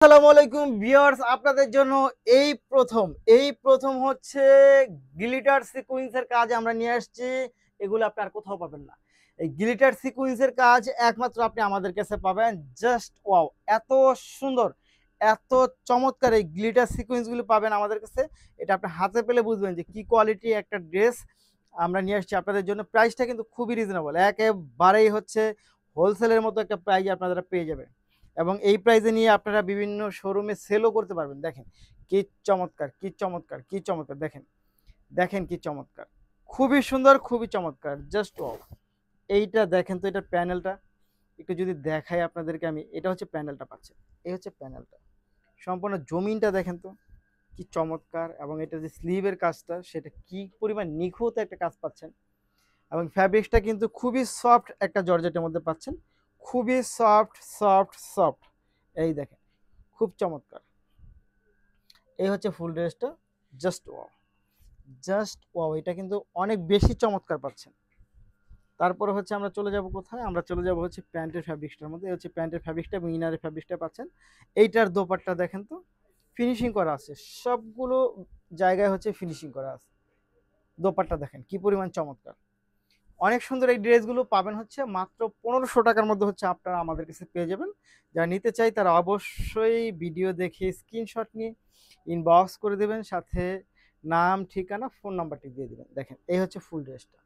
আসসালামু আলাইকুম ভিউয়ার্স, আপনাদের জন্য এই প্রথম হচ্ছে গ্লিটার সিকোয়েন্সের কাজ আমরা নিয়ে আসছি। এগুলো আপনি আর কোথাও পাবেন না। এই গ্লিটার সিকোয়েন্সের কাজ একমাত্র আপনি আমাদের কাছে পাবেন। জাস্ট ওয়াও, এত সুন্দর, এত চমৎকার এই গ্লিটার সিকোয়েন্সগুলো পাবেন আমাদের কাছে। এটা আপনি হাতে পেলে বুঝবেন যে কি কোয়ালিটি একটা ড্রেস আমরা নিয়ে আসছি আপনাদের জন্য। প্রাইসটা কিন্তু খুবই রিজনেবল, একেবারেই হচ্ছে হোলসেলের মতো একটা প্রাইস আপনারা পেয়ে যাবেন। এবং এই প্রাইজে নিয়ে আপনারা বিভিন্ন শোরুমে সেলও করতে পারবেন। দেখেন কি চমৎকার, কি চমৎকার, কি চমৎকার! দেখেন, দেখেন কি চমৎকার! খুবই সুন্দর, খুবই চমৎকার। Just wow! এইটা দেখেন তো, এটার প্যানেলটা একটু যদি দেখাই আপনাদেরকে আমি। এটা হচ্ছে প্যানেলটা পাচ্ছেন, এই হচ্ছে প্যানেলটা। সম্পূর্ণ জমিনটা দেখেন তো কি চমৎকার! এবং এটা যে স্লিভের কাজটা, সেটা কি পরিমাণ নিখুঁত একটা কাজ পাচ্ছেন। এবং ফ্যাব্রিক্সটা কিন্তু খুবই সফট একটা জর্জেটের মধ্যে পাচ্ছেন। খুবই সফট সফট সফট। এই দেখেন, খুব চমৎকার। এই হচ্ছে ফুল ড্রেসটা। Just wow, just wow! এটা কিন্তু অনেক বেশি চমৎকার পাচ্ছেন। তারপরে হচ্ছে আমরা চলে যাব কোথায়? আমরা চলে যাব হচ্ছে প্যান্টের ফ্যাব্রিক্সটার মধ্যে। এই হচ্ছে প্যান্টের ফ্যাব্রিক্সটা এবং ইনারের ফ্যাব্রিক্সটা পাচ্ছেন। এইটার দোপাট্টা দেখেন তো, ফিনিশিং করা আছে। সবগুলো জায়গায় হচ্ছে ফিনিশিং করা আছে। দোপাট্টা দেখেন কি পরিমাণ চমৎকার! অনেক সুন্দর। এই ড্রেসগুলো পাবেন হচ্ছে মাত্র 1500 টাকার মধ্যে হচ্ছে আপনারা আমাদের কাছে পেয়ে যাবেন। যারা নিতে চাই তারা অবশ্যই ভিডিও দেখে স্ক্রিনশট নিয়ে ইনবক্স করে দেবেন, সাথে নাম, ঠিকানা, ফোন নাম্বারটি দিয়ে দেবেন। দেখেন এই হচ্ছে ফুল ড্রেসটা,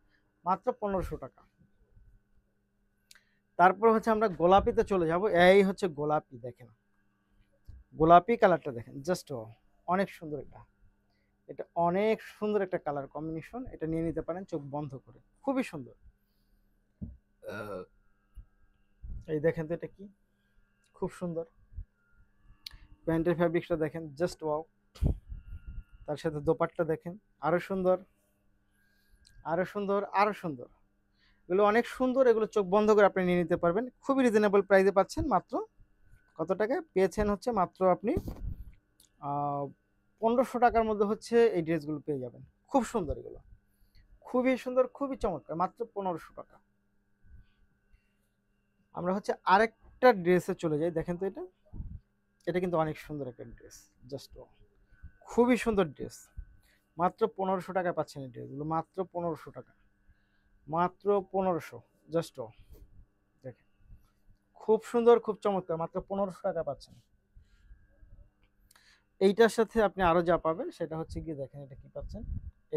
মাত্র 1500 টাকা। তারপর হচ্ছে আমরা গোলাপিতে চলে যাব। এই হচ্ছে গোলাপি, দেখেন গোলাপি কালারটা দেখেন। জাস্ট অনেক সুন্দর এটা। এটা অনেক সুন্দর একটা কালার কম্বিনেশন। এটা নিয়ে নিতে পারেন চোখ বন্ধ করে, খুবই সুন্দর। এই দেখেন তো, এটা কি খুব সুন্দর। প্যান্টের ফ্যাব্রিক্সটা দেখেন, জাস্ট ওয়াও! তার সাথে দোপাট্টা দেখেন, আরো সুন্দর, আরো সুন্দর, আরো সুন্দর। এগুলো অনেক সুন্দর। এগুলো চোখ বন্ধ করে আপনি নিয়ে নিতে পারবেন। খুবই রিজনেবল প্রাইসে পাচ্ছেন। মাত্র কত টাকায় পেয়েছেন? হচ্ছে মাত্র আপনি 1500 টাকার মধ্যে হচ্ছে এই ড্রেসগুলো পেয়ে যাবেন। খুব সুন্দর এগুলো, খুবই সুন্দর, খুবই চমৎকার। মাত্র 1500 টাকা। আমরা হচ্ছে আরেকটা ড্রেসে চলে যাই। দেখেন তো, এটা এটা কিন্তু অনেক সুন্দর একটা ড্রেস। জাস্ট খুবই সুন্দর ড্রেস। মাত্র 1500 টাকায় পাচ্ছেন এই ড্রেসগুলো। মাত্র 1500 টাকা, মাত্র 1500। জাস্ট দেখেন, খুব সুন্দর, খুব চমৎকার। মাত্র 1500 টাকা পাচ্ছেন। এইটার সাথে আপনি আরো যা পাবেন সেটা হচ্ছে গিয়ে, দেখেন এটা কি পাচ্ছেন।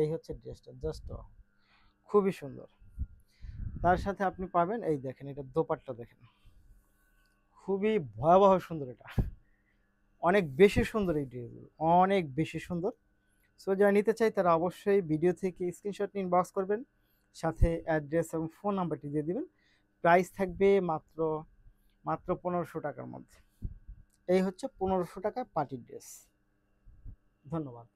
এই হচ্ছে ড্রেসটা। জাস্ট খুবই সুন্দর। তার সাথে আপনি পাবেন, এই দেখেন এটা দোপাট্টা দেখেন, খুবই ভয়াবহ সুন্দর। এটা অনেক বেশি সুন্দর। এই ড্রেসগুলো অনেক বেশি সুন্দর। সো যারা নিতে চাই তারা অবশ্যই ভিডিও থেকে স্ক্রিনশট নিয়ে ইনবক্স করবেন, সাথে অ্যাড্রেস এবং ফোন নাম্বারটি দিয়ে দিবেন। প্রাইস থাকবে মাত্র মাত্র 1500 টাকার মধ্যে। এই হচ্ছে 1500 টাকা পার্টি ড্রেস। ধন্যবাদ।